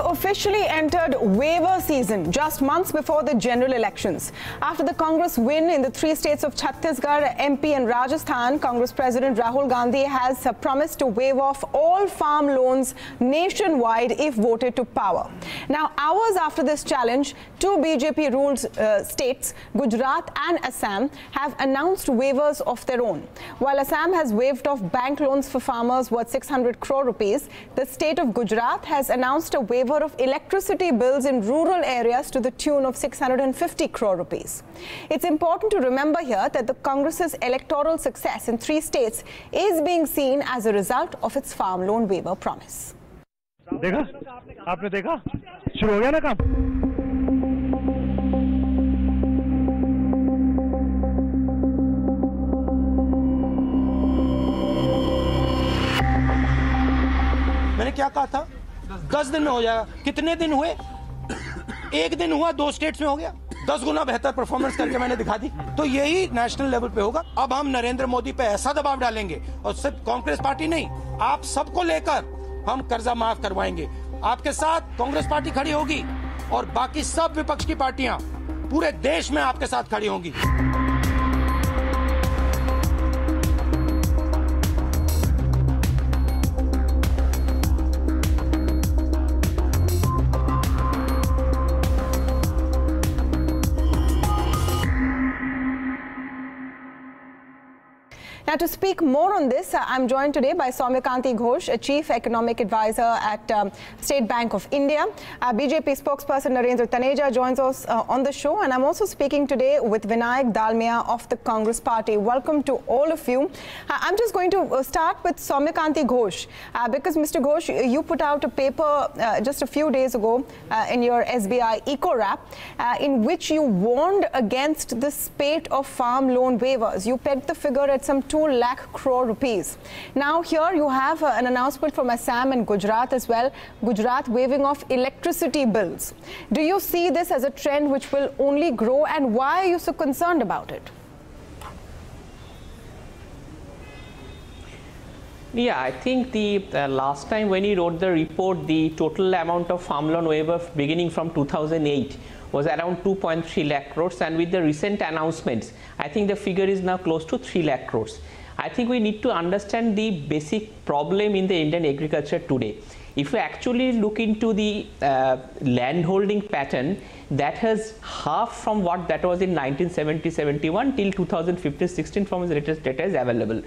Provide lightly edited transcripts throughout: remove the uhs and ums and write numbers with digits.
officially entered waiver season just months before the general elections. After the Congress win in the three states of Chhattisgarh, MP and Rajasthan, Congress President Rahul Gandhi has promised to waive off all farm loans nationwide if voted to power. Now, hours after this challenge, two BJP-ruled states, Gujarat and Assam, have announced waivers of their own. While Assam has waived off bank loans for farmers worth 600 crore rupees, the state of Gujarat has announced a waiver of electricity bills in rural areas to the tune of 650 crore rupees. It's important to remember here that the Congress's electoral success in three states is being seen as a result of its farm loan waiver promise. देखा? आपने देखा? शुरू हो गया ना काम? मैंने क्या कहा था? 10 दिन में हो जाएगा। कितने दिन हुए? एक दिन हुआ, 2 स्टेट्स में हो गया। 10 गुना बेहतर परफॉर्मेंस करके मैंने दिखा दी। तो यही नेशनल लेवल पे होगा। अब हम नरेंद्र मोदी पे ऐसा दबाव डालेंगे, और सिर्फ कांग्रेस पार्टी नहीं, आप सबको लेकर हम कर्जा माफ करवाएंगे। आपके साथ कांग्रेस पार्टी खड़ी होगी और बाकी सब विपक्ष की पार्टियां पूरे देश में आपके साथ खड़ी होंगी। Now, to speak more on this, I'm joined today by Soumyakanti Ghosh, a Chief Economic Advisor at State Bank of India. BJP spokesperson Narendra Taneja joins us on the show. And I'm also speaking today with Vinayak, Dalmia of the Congress Party. Welcome to all of you. I'm just going to start with Soumyakanti Ghosh, because Mr. Ghosh, you put out a paper just a few days ago in your SBI Eco-Wrap, in which you warned against the spate of farm loan waivers. You pegged the figure at some 2 lakh crore rupees. Now here you have an announcement from Assam and Gujarat as well. Gujarat waiving off electricity bills. Do you see this as a trend which will only grow, and why are you so concerned about it? Yeah, I think the last time when he wrote the report, the total amount of farm loan waiver beginning from 2008 was around 2.3 lakh crores, and with the recent announcements, I think the figure is now close to 3 lakh crores. I think we need to understand the basic problem in the Indian agriculture today. If we actually look into the landholding pattern, that has halved from what that was in 1970-71 till 2015-16 from the latest data is available.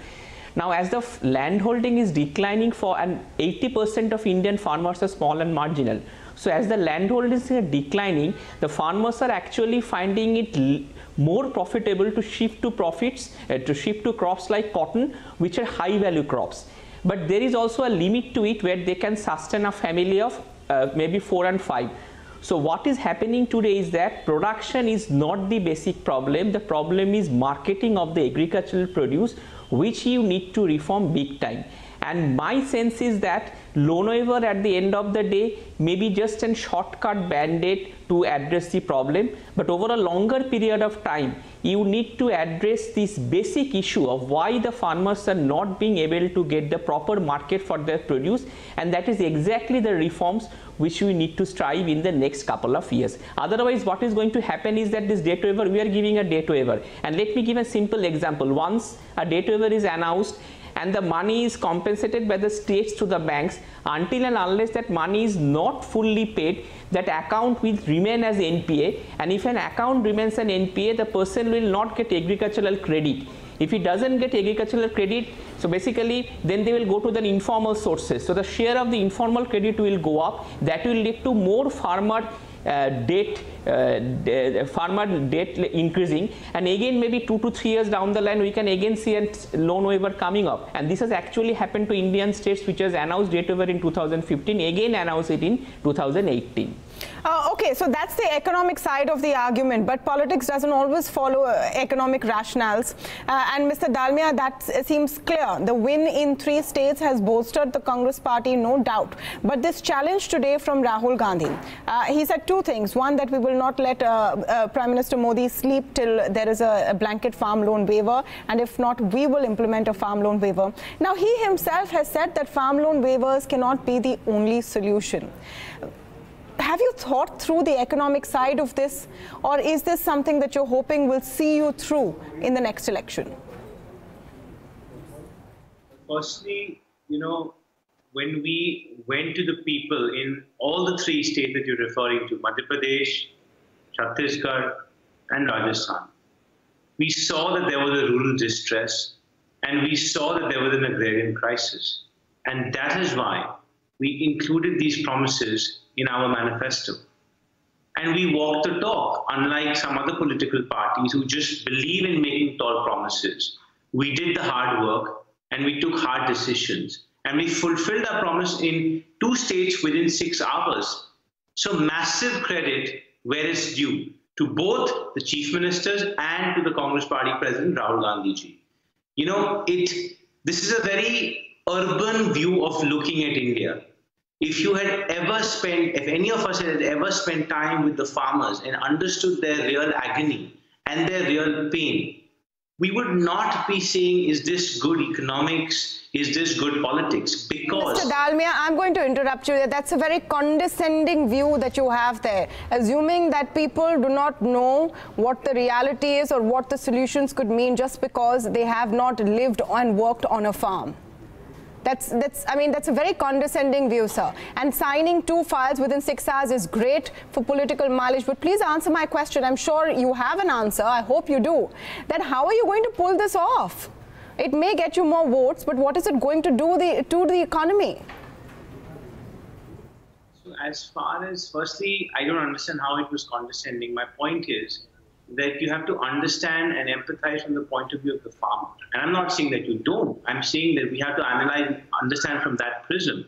Now, as the landholding is declining for, and 80% of Indian farmers are small and marginal. So as the landholdings are declining, the farmers are actually finding it more profitable to shift to crops like cotton, which are high value crops. But there is also a limit to it where they can sustain a family of maybe 4 and 5. So what is happening today is that production is not the basic problem. The problem is marketing of the agricultural produce, which you need to reform big time. And my sense is that loan waiver at the end of the day may be just a shortcut band-aid to address the problem, but over a longer period of time, you need to address this basic issue of why the farmers are not being able to get the proper market for their produce, and that is exactly the reforms which we need to strive in the next couple of years. Otherwise, what is going to happen is that this debt waiver, we are giving a debt waiver, and let me give a simple example. Once a debt waiver is announced, and the money is compensated by the states to the banks, until and unless that money is not fully paid, that account will remain as NPA, and if an account remains an NPA, the person will not get agricultural credit. If he doesn't get agricultural credit, so basically then they will go to the informal sources. So the share of the informal credit will go up. That will lead to more farmer debt increasing, and again maybe 2 to 3 years down the line we can again see a loan waiver coming up. And this has actually happened to Indian states, which has announced debt waiver in 2015, again announced it in 2018. Okay, so that's the economic side of the argument, but politics doesn't always follow economic rationales. And Mr. Dalmia, that seems clear. The win in 3 states has bolstered the Congress party, no doubt. But this challenge today from Rahul Gandhi, he said 2 things. One, that we will not let Prime Minister Modi sleep till there is a blanket farm loan waiver, and if not, we will implement a farm loan waiver. Now, he himself has said that farm loan waivers cannot be the only solution. have you thought through the economic side of this, or is this something that you're hoping will see you through in the next election? Firstly, when we went to the people in all the three states that you're referring to, Madhya Pradesh, Chhattisgarh, and Rajasthan, we saw that there was a rural distress, and we saw that there was an agrarian crisis. And that is why we included these promises in our manifesto. And we walked the talk, unlike some other political parties who just believe in making tall promises. We did the hard work, and we took hard decisions. And we fulfilled our promise in 2 states within 6 hours. So massive credit where it's due to both the chief ministers and to the Congress party president, Rahul Gandhi ji. This is a very urban view of looking at India. If any of us had ever spent time with the farmers and understood their real agony and their real pain, we would not be saying, is this good economics? Is this good politics? Because... Mr. Dalmia, I'm going to interrupt you. That's a very condescending view that you have there, assuming that people do not know what the reality is or what the solutions could mean just because they have not lived and worked on a farm. That's a very condescending view, sir. And signing 2 files within 6 hours is great for political mileage. But please answer my question. I'm sure you have an answer. I hope you do. That how are you going to pull this off? It may get you more votes, but what is it going to do to the economy? So as far as, firstly, I don't understand how it was condescending. My point is that you have to understand and empathize from the point of view of the farmer. And I'm not saying that you don't. I'm saying that we have to analyze and understand from that prism.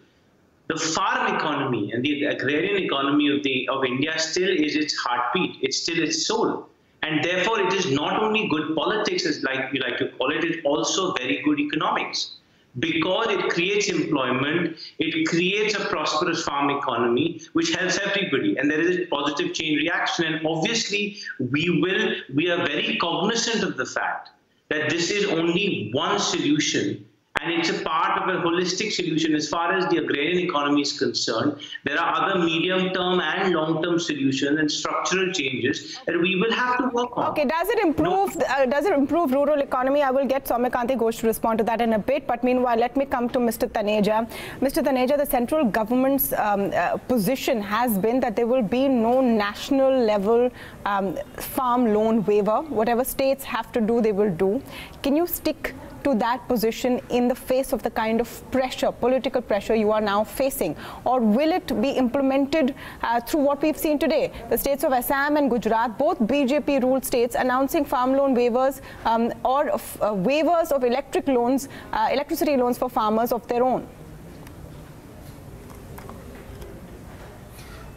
The farm economy and the agrarian economy of India still is its heartbeat. It's still its soul. And therefore, it is not only good politics, as you like to call it, it's also very good economics. Because it creates employment, it creates a prosperous farm economy, which helps everybody. And there is a positive chain reaction. And obviously, we are very cognizant of the fact that this is only one solution. And it's a part of a holistic solution as far as the agrarian economy is concerned. There are other medium-term and long-term solutions and structural changes that we will have to work on. Okay, does it improve rural economy? I will get Soumyakanti Ghosh to respond to that in a bit. But meanwhile, let me come to Mr. Taneja. Mr. Taneja, the central government's position has been that there will be no national level farm loan waiver. Whatever states have to do, they will do. Can you stick to that position in the face of the kind of pressure, political pressure you are now facing? Or will it be implemented through what we've seen today? The states of Assam and Gujarat, both BJP-ruled states, announcing farm loan waivers or waivers of electricity loans for farmers of their own.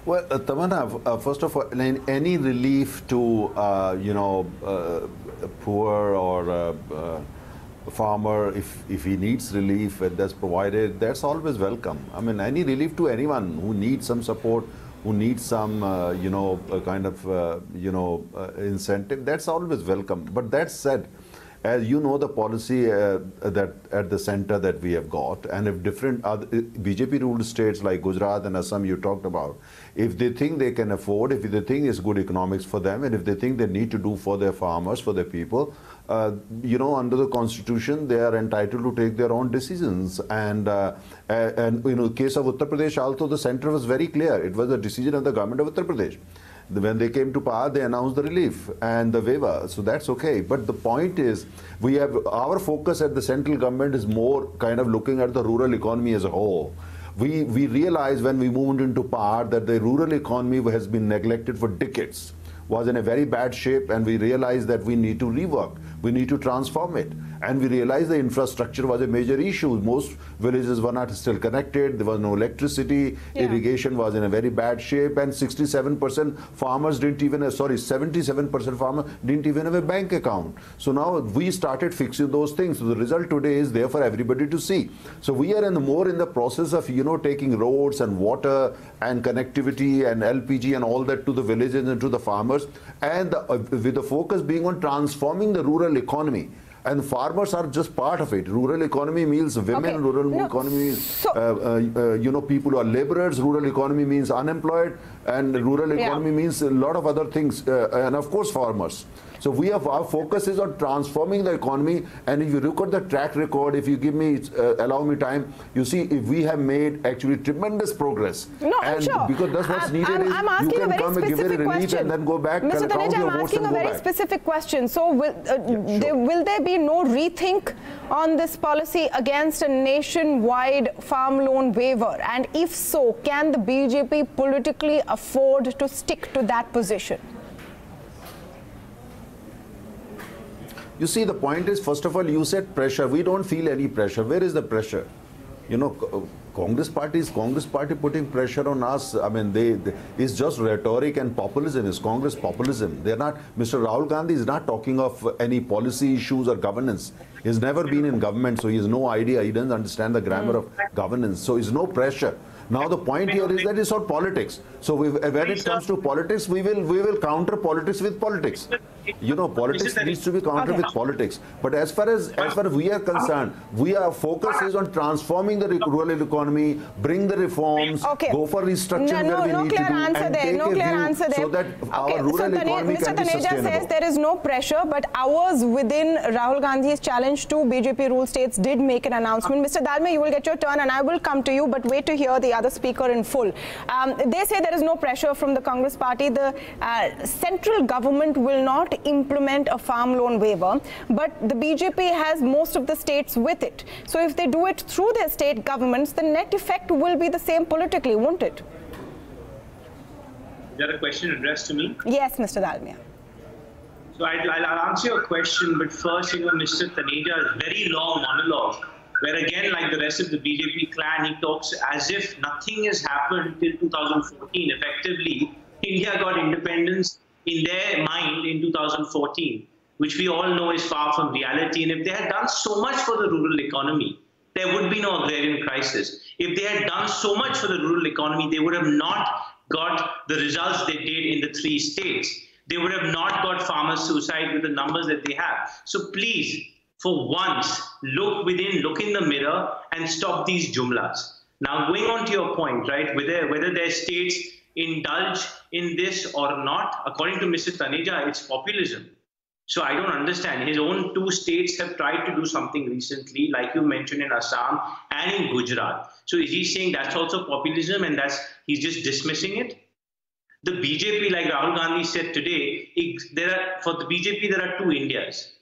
Well, Tamanna, first of all, any relief to, poor or farmer, if he needs relief and that's provided, that's always welcome. I mean, any relief to anyone who needs some support, who needs some, incentive, that's always welcome. But that said, as you know, the policy that at the center that we have got, and if different other BJP-ruled states like Gujarat and Assam you talked about, if they think they can afford, if they think it's good economics for them, and if they think they need to do for their farmers, for their people, under the constitution, they are entitled to take their own decisions. And case of Uttar Pradesh, also the center was very clear. It was a decision of the government of Uttar Pradesh. When they came to power, they announced the relief and the waiver. So that's okay. But the point is, our focus at the central government is more kind of looking at the rural economy as a whole. We realized when we moved into power that the rural economy has been neglected for decades, was in a very bad shape, and we realized that we need to rework, we need to transform it. And we realized the infrastructure was a major issue. Most villages were not still connected, there was no electricity, irrigation was in a very bad shape, and 67% farmers didn't even, 77% farmers didn't even have a bank account. So now we started fixing those things. So the result today is there for everybody to see. So we are more in the process of, taking roads and water and connectivity and LPG and all that to the villages and to the farmers, and with the focus being on transforming the rural economy. And farmers are just part of it. Rural economy means women, rural economy means, people who are laborers, rural economy means unemployed, and rural economy means a lot of other things, and of course farmers. So our focus is on transforming the economy, and if you look at the track record, if you give me, allow me time, you see if we have made actually tremendous progress. No, and I'm sure. Because that's what's needed I'm asking you can a very come and give it a specific relief question. and then go back, Mr. count Taneja, your I'm votes asking and a go very back. specific question. So will there be no rethink on this policy against a nationwide farm loan waiver? And if so, can the BJP politically afford to stick to that position? You see, the point is, first of all, you said pressure. We don't feel any pressure. Where is the pressure? You know, Congress Party putting pressure on us. I mean, it's just rhetoric and populism. It's Congress populism. They're not. Mr. Rahul Gandhi is not talking of any policy issues or governance. He's never been in government, so he has no idea. He doesn't understand the grammar of governance. So it's no pressure. Now the point here is that it's all politics. So when it comes to politics, we will counter politics with politics. You know, politics needs to be countered with politics. But as far as we are concerned, our focus is on transforming the rural economy, bring the reforms, go for restructuring where we need to do, and take a view so that our rural economy can be sustainable. Mr. Taneja says there is no pressure, but hours within Rahul Gandhi's challenge to BJP ruled states did make an announcement. Mr. Dalmia, you will get your turn and I will come to you, but wait to hear the other speaker in full. They say there is no pressure from the Congress party. The central government will not implement a farm loan waiver, but the BJP has most of the states with it. So if they do it through their state governments, the net effect will be the same politically, won't it? Is that a question addressed to me? Yes, Mr. Dalmia. So I'll answer your question, but first, Mr. Taneja's very long monologue, where again, like the rest of the BJP clan, he talks as if nothing has happened till 2014. Effectively, India got independence in their mind in 2014, which we all know is far from reality. And if they had done so much for the rural economy, there would be no agrarian crisis. If they had done so much for the rural economy, they would have not got the results they did in the 3 states. They would have not got farmer suicide with the numbers that they have. So please, for once, look within, look in the mirror and stop these jumlas. Now, going on to your point, right, whether their states indulge in this or not, according to Mr. Taneja, it's populism. So I don't understand. His own 2 states have tried to do something recently, like you mentioned, in Assam and in Gujarat. So is he saying that's also populism and he's just dismissing it? The BJP, like Rahul Gandhi said today, for the BJP, there are 2 Indias.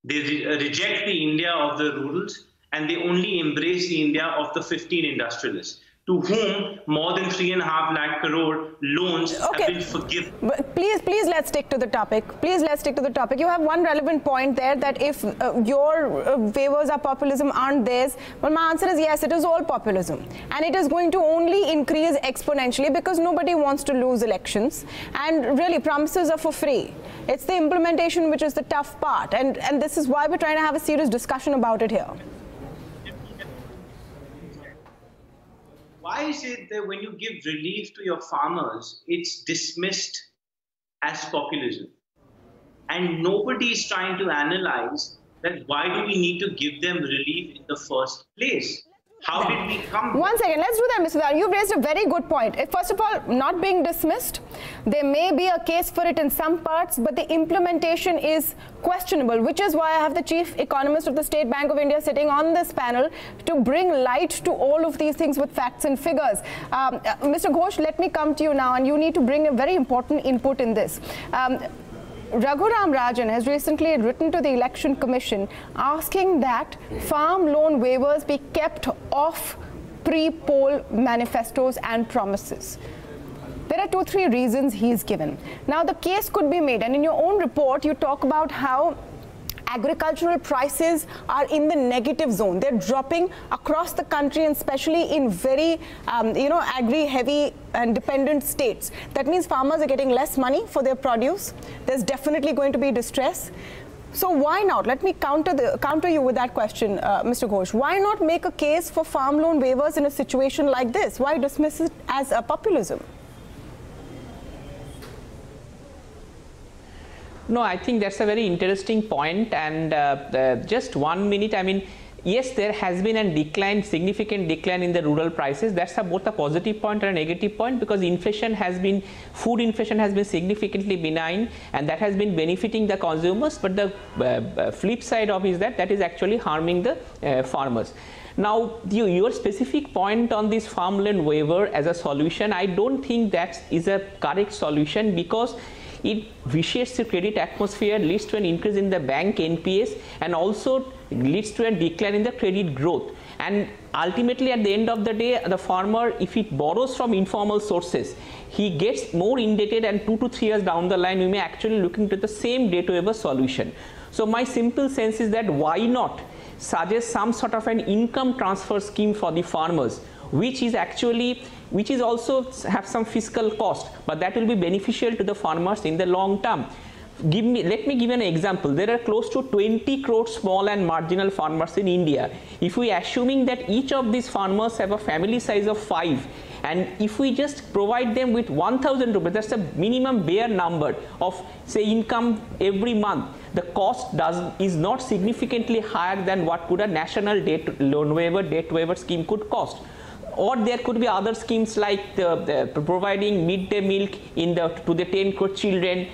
They reject the India of the rurals and they only embrace the India of the 15 industrialists, to whom more than 3.5 lakh crore loans have been forgiven. But please let's stick to the topic. Please let's stick to the topic. You have one relevant point there, that if your waivers are populism, aren't theirs? Well, my answer is yes, it is all populism. And it is going to only increase exponentially because nobody wants to lose elections. And really, promises are for free. It's the implementation which is the tough part. And this is why we're trying to have a serious discussion about it here. Why is it that when you give relief to your farmers, it's dismissed as populism? And nobody is trying to analyze that why do we need to give them relief in the first place? How did we come? One second, let's do that, Mr. Dar. You've raised a very good point. First of all, not being dismissed, there may be a case for it in some parts, but the implementation is questionable, which is why I have the chief economist of the State Bank of India sitting on this panel to bring light to all of these things with facts and figures. Mr. Ghosh, let me come to you now, and you need to bring a very important input in this. Raghuram Rajan has recently written to the Election Commission asking that farm loan waivers be kept off pre-poll manifestos and promises. There are 2-3 reasons he's given. Now, the case could be made, and in your own report, you talk about how agricultural prices are in the negative zone. They're dropping across the country, and especially in very, agri-heavy and dependent states. That means farmers are getting less money for their produce. There's definitely going to be distress. So why not? Let me counter you with that question, Mr. Ghosh. Why not make a case for farm loan waivers in a situation like this? Why dismiss it as a populism? No, I think that's a very interesting point, and just 1 minute. I mean, yes, there has been a decline, significant decline in the rural prices. That's both a positive point and a negative point, because inflation has been, food inflation has been significantly benign, and that has been benefiting the consumers. But the flip side of is that is actually harming the farmers. Now, your specific point on this farmland waiver as a solution, I don't think that is a correct solution, because it vitiates the credit atmosphere, leads to an increase in the bank NPS, and also leads to a decline in the credit growth. And ultimately, at the end of the day, the farmer, if he borrows from informal sources, he gets more indebted, and 2 to 3 years down the line, we may actually look into the same debt waiver solution. So my simple sense is that why not suggest some sort of an income transfer scheme for the farmers, which is also have some fiscal cost, but that will be beneficial to the farmers in the long term. Let me give an example. There are close to 20 crore small and marginal farmers in India. If we assuming that each of these farmers have a family size of 5, and if we just provide them with 1,000 rupees, that's the minimum bare number of, say, income every month, the cost is not significantly higher than what could a national debt waiver scheme could cost. Or there could be other schemes like providing midday milk to the 10 crore children,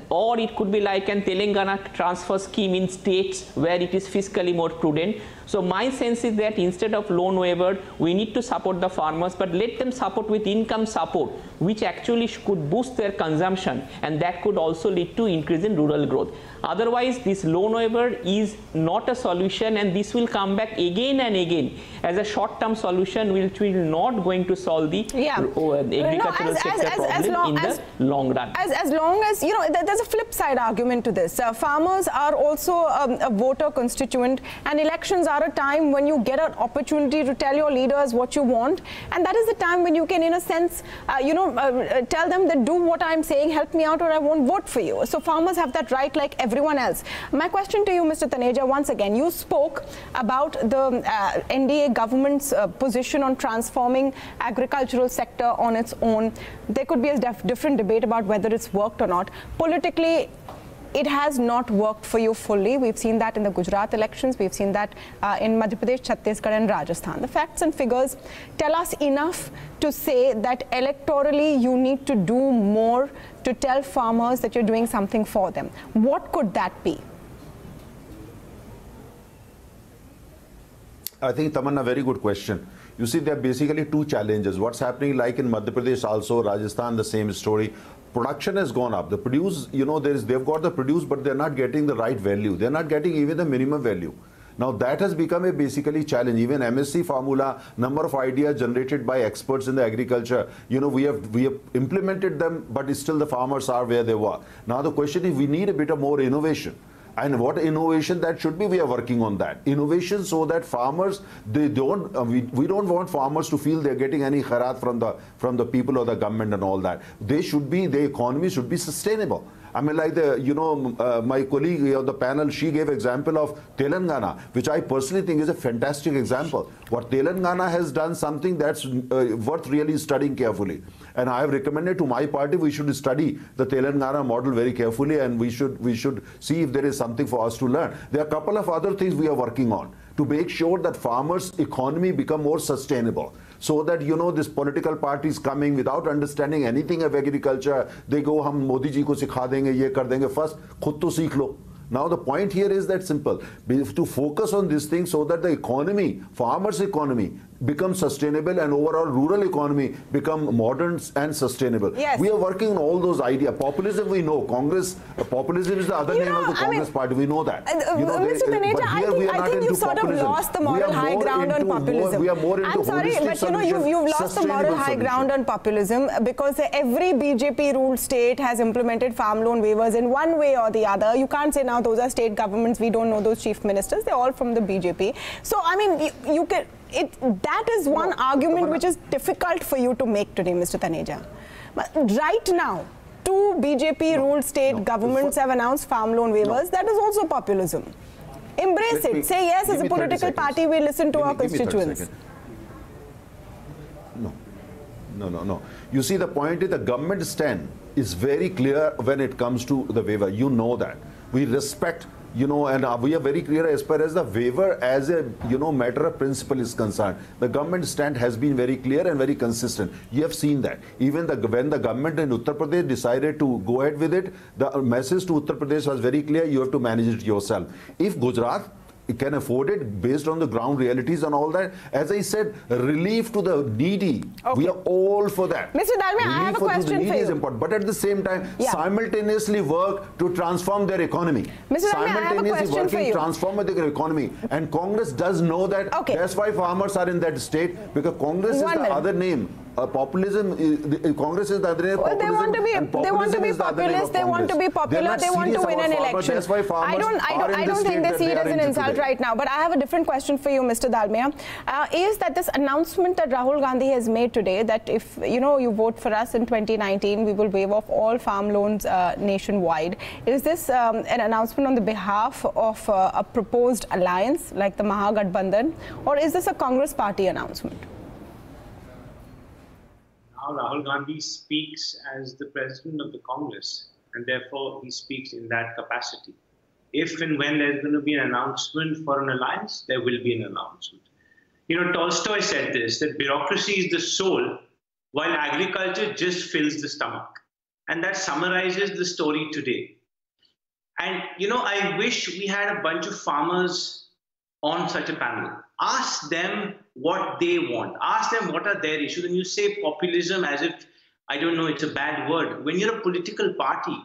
or it could be like an Telangana transfer scheme in states where it is fiscally more prudent. So my sense is that instead of loan waiver, we need to support the farmers, but let them support with income support, which actually could boost their consumption, and that could also lead to increase in rural growth. Otherwise, this loan waiver is not a solution, and this will come back again and again as a short-term solution, which will not going to solve the agricultural sector problem in the long run. As long as, you know, there's a flip side argument to this. Farmers are also a voter constituent, and elections are a time when you get an opportunity to tell your leaders what you want, and that is the time when you can, in a sense, tell them that do what I'm saying, help me out, or I won't vote for you. So farmers have that right like everyone else. My question to you, Mr. Taneja, once again, you spoke about the NDA government's position on transforming agricultural sector on its own. There could be a different debate about whether it's worked or not. Politically, it has not worked for you fully. We've seen that in the Gujarat elections. We've seen that in Madhya Pradesh, Chhattisgarh and Rajasthan. The facts and figures tell us enough to say that electorally you need to do more to tell farmers that you're doing something for them. What could that be? I think, Tamanna, very good question. You see, there are basically two challenges. What's happening, like in Madhya Pradesh also, Rajasthan, the same story. Production has gone up. The produce, you know, they've got the produce, but they're not getting the right value. They're not getting even the minimum value. Now that has become a basically challenge. Even MSc formula, number of ideas generated by experts in the agriculture, you know, we have implemented them, but still the farmers are where they were. Now the question is, we need a bit of more innovation. And what innovation that should be, we are working on that. Innovation so that farmers, they don't, we don't want farmers to feel they're getting any kharat from the people or the government and all that. They should be, the economy should be sustainable. I mean, like my colleague on the panel, she gave example of Telangana, which I personally think is a fantastic example. What Telangana has done, something that's worth really studying carefully. And I have recommended to my party, we should study the Telangana model very carefully, and we should see if there is something for us to learn. There are a couple of other things we are working on to make sure that farmers' economy become more sustainable. So that, you know, this political parties coming without understanding anything of agriculture, they go, hum Modi ji ko sikha denge, ye kar denge. First, khud to seekh lo. Now the point here is that simple, to focus on this thing so that the economy, farmers' economy, become sustainable, and overall rural economy become modern and sustainable. Yes. We are working on all those ideas. Populism, we know. Populism is the other name of the Congress party. We know that. Mr. Taneja, I think you've sort of lost the moral high ground on populism. We are more into I'm sorry, but you know, you've lost the moral high ground on populism, because every BJP ruled state has implemented farm loan waivers in one way or the other. You can't say now those are state governments, we don't know those chief ministers, they're all from the BJP. So, I mean, you can... that is one argument which is difficult for you to make today, Mr. Taneja. But right now, two BJP-ruled state governments have announced farm loan waivers. That is also populism. Embrace it. Say yes, as a political party, we listen to our constituents. No. You see, the point is the government stand is very clear when it comes to the waiver. You know that. We respect and we are very clear as far as the waiver as a, matter of principle is concerned. The government stand has been very clear and very consistent. You have seen that. Even when the government in Uttar Pradesh decided to go ahead with it, the message to Uttar Pradesh was very clear, you have to manage it yourself. If Gujarat can afford it based on the ground realities and all that, as I said, relief to the needy. Okay. We are all for that. Mr. Dalmia, I have a question for you. Is important, but at the same time, simultaneously work to transform their economy. Mr. Dalmia, I have a question for you. Transform their economy, and Congress does know that. Okay. That's why farmers are in that state, because Congress is the other name. Populism. Congress is the other name. Well, they want to be populist. They want to be popular. They want to win an election. That's why farmers I don't think they see it as an insult right now. But I have a different question for you, Mr. Dalmia. Is that this announcement that Rahul Gandhi has made today, that if you vote for us in 2019, we will waive off all farm loans nationwide. Is this an announcement on the behalf of a proposed alliance like the Mahagathbandhan, or is this a Congress party announcement? Now Rahul Gandhi speaks as the president of the Congress, and therefore he speaks in that capacity. If and when there's going to be an announcement for an alliance, there will be an announcement. Tolstoy said this, that bureaucracy is the soul, while agriculture just fills the stomach. And that summarizes the story today. And, I wish we had a bunch of farmers on such a panel. Ask them what they want. Ask them what are their issues. And you say populism as if, I don't know, it's a bad word. When you're a political party,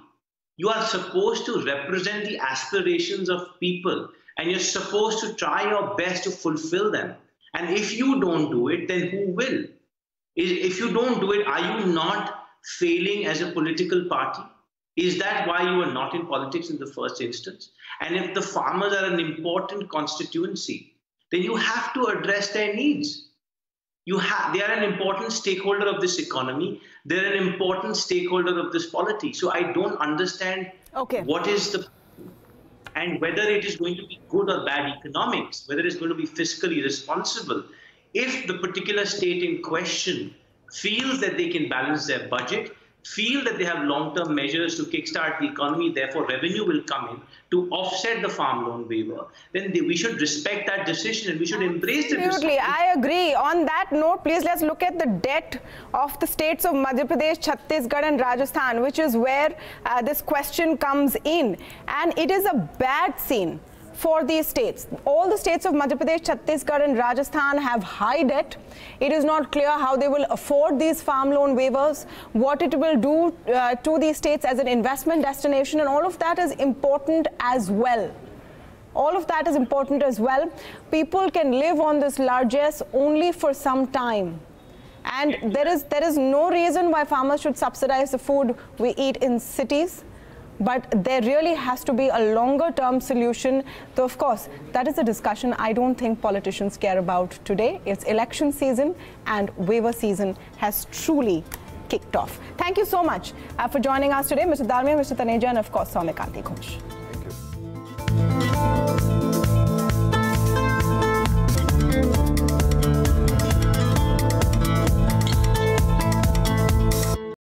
you are supposed to represent the aspirations of people, and you're supposed to try your best to fulfill them. And if you don't do it, then who will? If you don't do it, are you not failing as a political party? Is that why you are not in politics in the first instance? And if the farmers are an important constituency, then you have to address their needs. They are an important stakeholder of this economy. They're an important stakeholder of this polity. So I don't understand what is and whether it is going to be good or bad economics, whether it's going to be fiscally responsible. If the particular state in question feels that they can balance their budget, feel that they have long-term measures to kickstart the economy, therefore revenue will come in to offset the farm loan waiver, then we should respect that decision and we should embrace the decision. Absolutely, I agree. On that note, please let's look at the debt of the states of Madhya Pradesh, Chhattisgarh and Rajasthan, which is where this question comes in. And it is a bad scene for these states. All the states of Madhya Pradesh, Chhattisgarh and Rajasthan have high debt. It is not clear how they will afford these farm loan waivers, what it will do to these states as an investment destination, and all of that is important as well. All of that is important as well. People can live on this largesse only for some time. And there is no reason why farmers should subsidize the food we eat in cities. But there really has to be a longer-term solution. Though, of course, that is a discussion I don't think politicians care about today. It's election season and waiver season has truly kicked off. Thank you so much for joining us today, Mr. Dalmia, Mr. Taneja, and of course, Soumyakanti Ghosh.